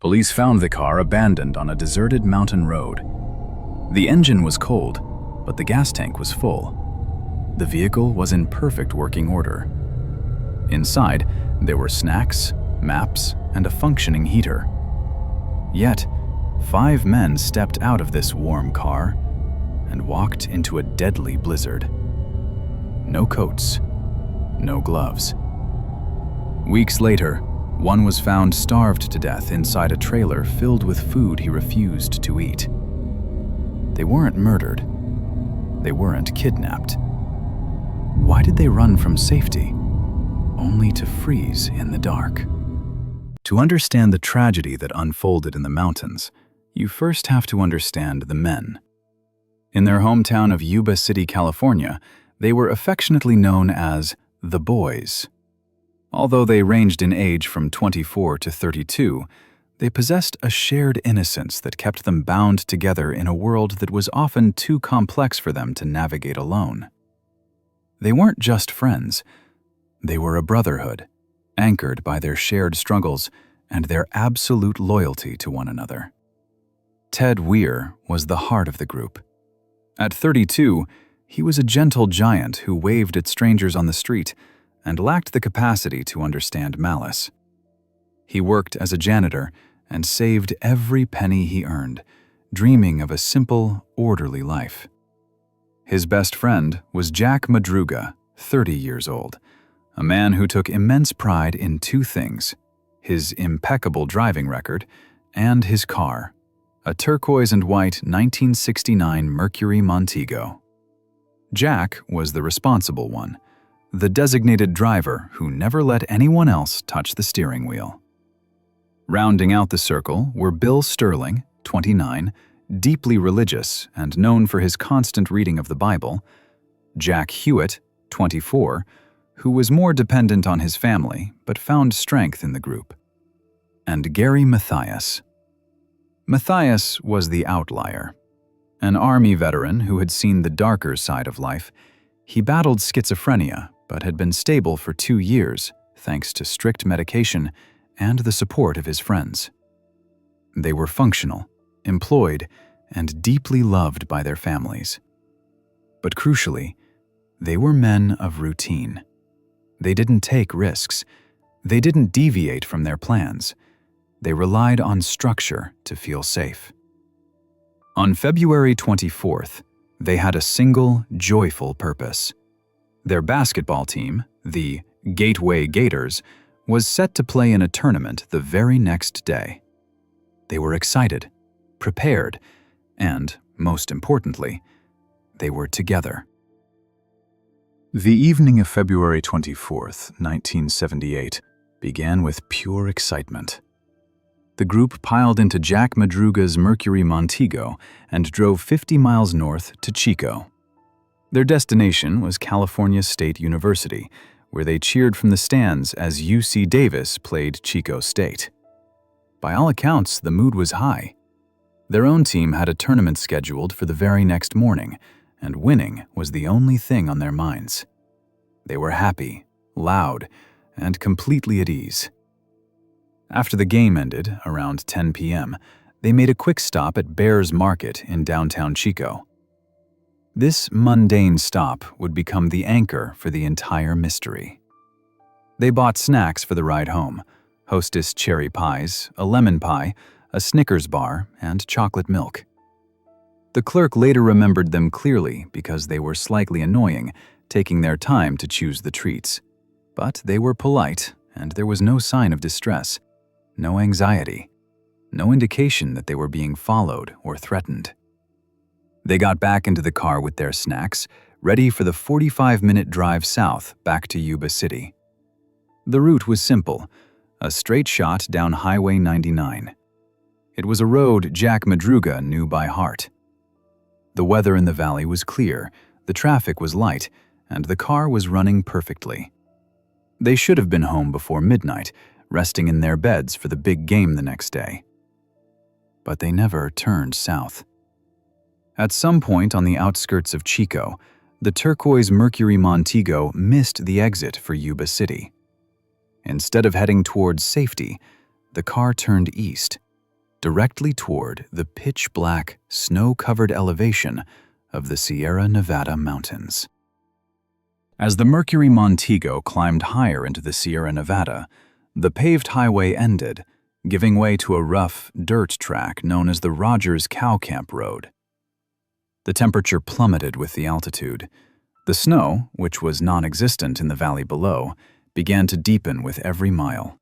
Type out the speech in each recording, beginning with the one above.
Police found the car abandoned on a deserted mountain road. The engine was cold, but the gas tank was full. The vehicle was in perfect working order. Inside, there were snacks, maps, and a functioning heater. Yet, 5 men stepped out of this warm car and walked into a deadly blizzard. No coats, no gloves. Weeks later, one was found starved to death inside a trailer filled with food he refused to eat. They weren't murdered. They weren't kidnapped. Why did they run from safety, only to freeze in the dark? To understand the tragedy that unfolded in the mountains, you first have to understand the men. In their hometown of Yuba City, California, they were affectionately known as the Boys. Although they ranged in age from 24 to 32, they possessed a shared innocence that kept them bound together in a world that was often too complex for them to navigate alone. They weren't just friends. They were a brotherhood, anchored by their shared struggles and their absolute loyalty to one another. Ted Weiher was the heart of the group. At 32, he was a gentle giant who waved at strangers on the street and lacked the capacity to understand malice. He worked as a janitor and saved every penny he earned, dreaming of a simple, orderly life. His best friend was Jack Madruga, 30 years old, a man who took immense pride in 2 things: his impeccable driving record and his car, a turquoise and white 1969 Mercury Montego. Jack was the responsible one, the designated driver who never let anyone else touch the steering wheel. Rounding out the circle were Bill Sterling, 29, deeply religious and known for his constant reading of the Bible; Jack Huett, 24, who was more dependent on his family but found strength in the group; and Gary Mathias. Mathias was the outlier. An Army veteran who had seen the darker side of life, he battled schizophrenia but had been stable for 2 years thanks to strict medication and the support of his friends. They were functional, employed, and deeply loved by their families. But crucially, they were men of routine. They didn't take risks. They didn't deviate from their plans. They relied on structure to feel safe. On February 24th, they had a single, joyful purpose. Their basketball team, the Gateway Gators, was set to play in a tournament the very next day. They were excited, prepared, and, most importantly, they were together. The evening of February 24th, 1978, began with pure excitement. The group piled into Jack Madruga's Mercury Montego and drove 50 miles north to Chico. Their destination was California State University, where they cheered from the stands as UC Davis played Chico State. By all accounts, the mood was high. Their own team had a tournament scheduled for the very next morning, and winning was the only thing on their minds. They were happy, loud, and completely at ease. After the game ended, around 10 p.m., they made a quick stop at Bears Market in downtown Chico. This mundane stop would become the anchor for the entire mystery. They bought snacks for the ride home: Hostess cherry pies, a lemon pie, a Snickers bar, and chocolate milk. The clerk later remembered them clearly because they were slightly annoying, taking their time to choose the treats. But they were polite, and there was no sign of distress, no anxiety, no indication that they were being followed or threatened. They got back into the car with their snacks, ready for the 45-minute drive south back to Yuba City. The route was simple, a straight shot down Highway 99. It was a road Jack Madruga knew by heart. The weather in the valley was clear, the traffic was light, and the car was running perfectly. They should have been home before midnight, resting in their beds for the big game the next day. But they never turned south. At some point on the outskirts of Chico, the turquoise Mercury Montego missed the exit for Yuba City. Instead of heading towards safety, the car turned east, directly toward the pitch-black, snow-covered elevation of the Sierra Nevada mountains. As the Mercury Montego climbed higher into the Sierra Nevada, the paved highway ended, giving way to a rough, dirt track known as the Rogers Cow Camp Road. The temperature plummeted with the altitude. The snow, which was non-existent in the valley below, began to deepen with every mile.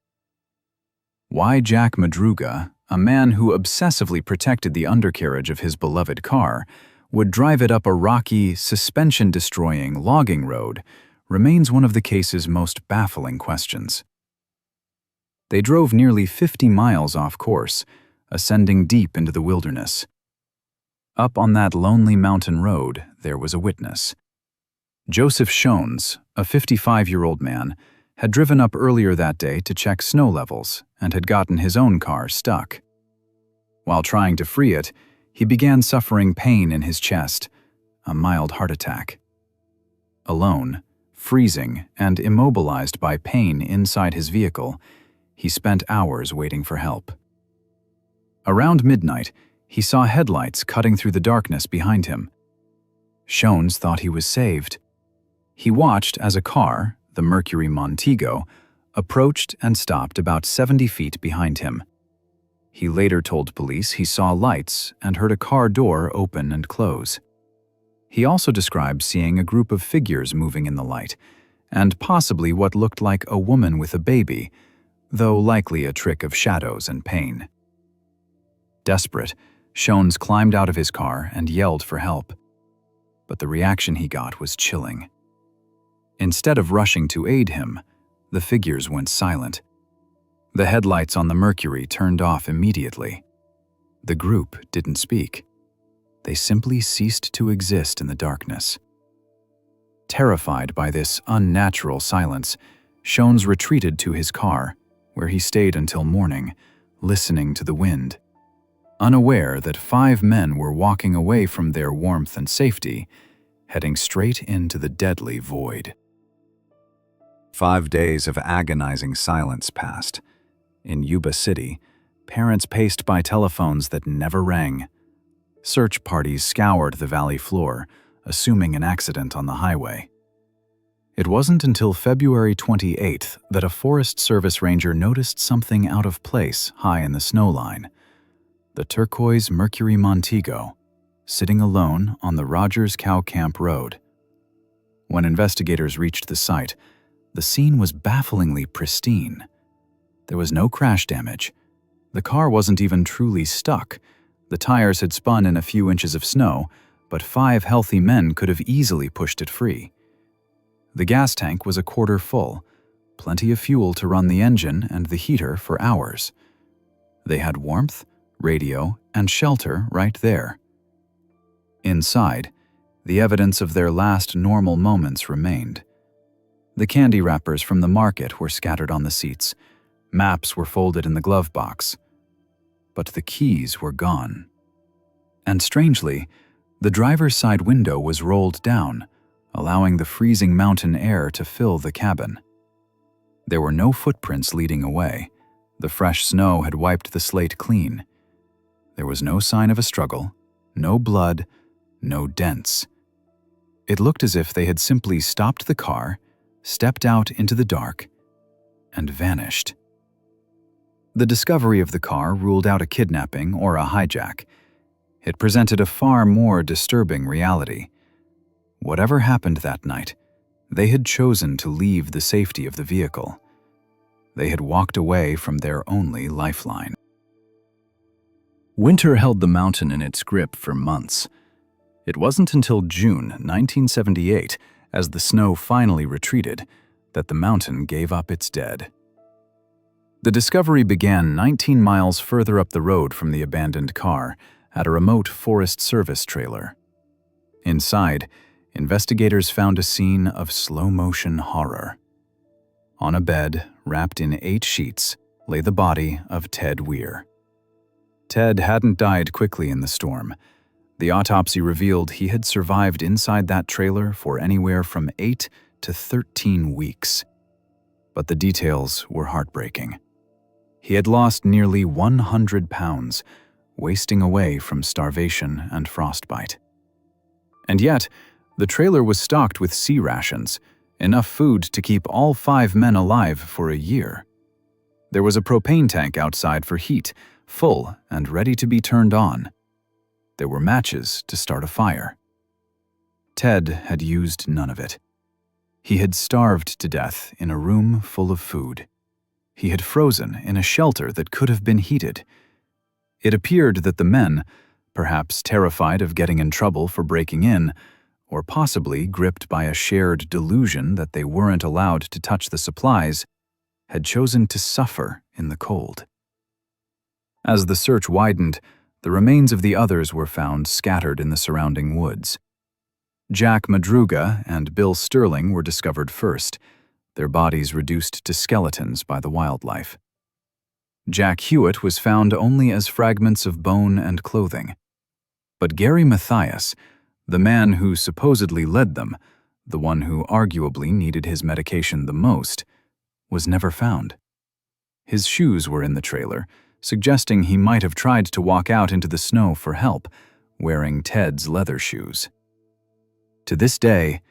Why Jack Madruga, a man who obsessively protected the undercarriage of his beloved car, would drive it up a rocky, suspension-destroying logging road remains one of the case's most baffling questions. They drove nearly 50 miles off course, ascending deep into the wilderness. Up on that lonely mountain road, there was a witness. Joseph Shones, a 55-year-old man, had driven up earlier that day to check snow levels and had gotten his own car stuck. While trying to free it, he began suffering pain in his chest, a mild heart attack. Alone, freezing, and immobilized by pain inside his vehicle, he spent hours waiting for help. Around midnight, he saw headlights cutting through the darkness behind him. Shones thought he was saved. He watched as a car, the Mercury Montego, approached and stopped about 70 feet behind him. He later told police he saw lights and heard a car door open and close. He also described seeing a group of figures moving in the light, and possibly what looked like a woman with a baby, though likely a trick of shadows and pain. Desperate, Shones climbed out of his car and yelled for help. But the reaction he got was chilling. Instead of rushing to aid him, the figures went silent. The headlights on the Mercury turned off immediately. The group didn't speak. They simply ceased to exist in the darkness. Terrified by this unnatural silence, Shones retreated to his car, where he stayed until morning, listening to the wind. Unaware that 5 men were walking away from their warmth and safety, heading straight into the deadly void. 5 days of agonizing silence passed. In Yuba City, parents paced by telephones that never rang. Search parties scoured the valley floor, assuming an accident on the highway. It wasn't until February 28th that a Forest Service ranger noticed something out of place high in the snowline. The turquoise Mercury Montego, sitting alone on the Rogers Cow Camp Road. When investigators reached the site, the scene was bafflingly pristine. There was no crash damage. The car wasn't even truly stuck. The tires had spun in a few inches of snow, but 5 healthy men could have easily pushed it free. The gas tank was a quarter full, plenty of fuel to run the engine and the heater for hours. They had warmth, radio, and shelter right there. Inside, the evidence of their last normal moments remained. The candy wrappers from the market were scattered on the seats. Maps were folded in the glove box. But the keys were gone. And strangely, the driver's side window was rolled down, allowing the freezing mountain air to fill the cabin. There were no footprints leading away. The fresh snow had wiped the slate clean. There was no sign of a struggle, no blood, no dents. It looked as if they had simply stopped the car, stepped out into the dark, and vanished. The discovery of the car ruled out a kidnapping or a hijack. It presented a far more disturbing reality. Whatever happened that night, they had chosen to leave the safety of the vehicle. They had walked away from their only lifeline. Winter held the mountain in its grip for months. It wasn't until June 1978, as the snow finally retreated, that the mountain gave up its dead. The discovery began 19 miles further up the road from the abandoned car, at a remote Forest Service trailer. Inside, investigators found a scene of slow-motion horror. On a bed, wrapped in 8 sheets, lay the body of Ted Weiher. Ted hadn't died quickly in the storm. The autopsy revealed he had survived inside that trailer for anywhere from 8 to 13 weeks. But the details were heartbreaking. He had lost nearly 100 pounds, wasting away from starvation and frostbite. And yet, the trailer was stocked with sea rations, enough food to keep all 5 men alive for a year. There was a propane tank outside for heat, full and ready to be turned on. There were matches to start a fire. Ted had used none of it. He had starved to death in a room full of food. He had frozen in a shelter that could have been heated. It appeared that the men, perhaps terrified of getting in trouble for breaking in, or possibly gripped by a shared delusion that they weren't allowed to touch the supplies, had chosen to suffer in the cold. As the search widened, the remains of the others were found scattered in the surrounding woods. Jack Madruga and Bill Sterling were discovered first, their bodies reduced to skeletons by the wildlife. Jack Huett was found only as fragments of bone and clothing. But Gary Mathias, the man who supposedly led them, the one who arguably needed his medication the most, was never found. His shoes were in the trailer, suggesting he might have tried to walk out into the snow for help, wearing Ted's leather shoes. To this day,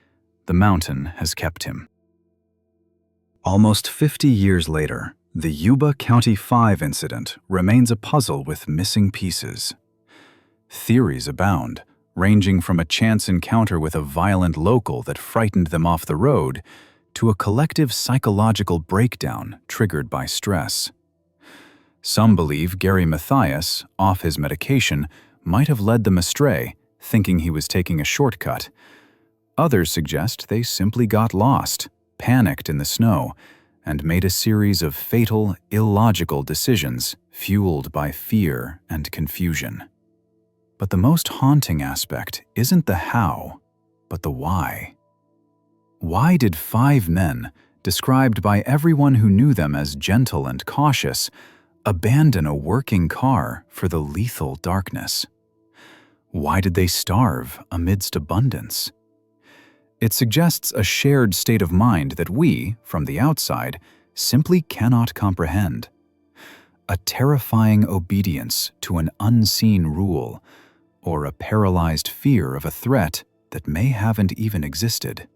the mountain has kept him. Almost 50 years later, the Yuba County Five incident remains a puzzle with missing pieces. Theories abound, ranging from a chance encounter with a violent local that frightened them off the road to a collective psychological breakdown triggered by stress. Some believe Gary Mathias, off his medication, might have led them astray, thinking he was taking a shortcut. Others suggest they simply got lost, panicked in the snow, and made a series of fatal, illogical decisions fueled by fear and confusion. But the most haunting aspect isn't the how, but the why. Why did 5 men, described by everyone who knew them as gentle and cautious, abandon a working car for the lethal darkness? Why did they starve amidst abundance? It suggests a shared state of mind that we, from the outside, simply cannot comprehend. A terrifying obedience to an unseen rule, or a paralyzed fear of a threat that may haven't even existed.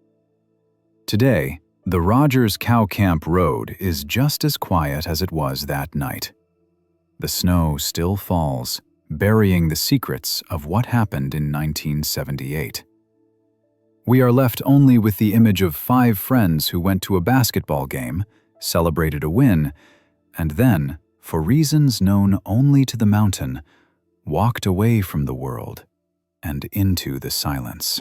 Today, the Rogers Cow Camp Road is just as quiet as it was that night. The snow still falls, burying the secrets of what happened in 1978. We are left only with the image of 5 friends who went to a basketball game, celebrated a win, and then, for reasons known only to the mountain, walked away from the world and into the silence.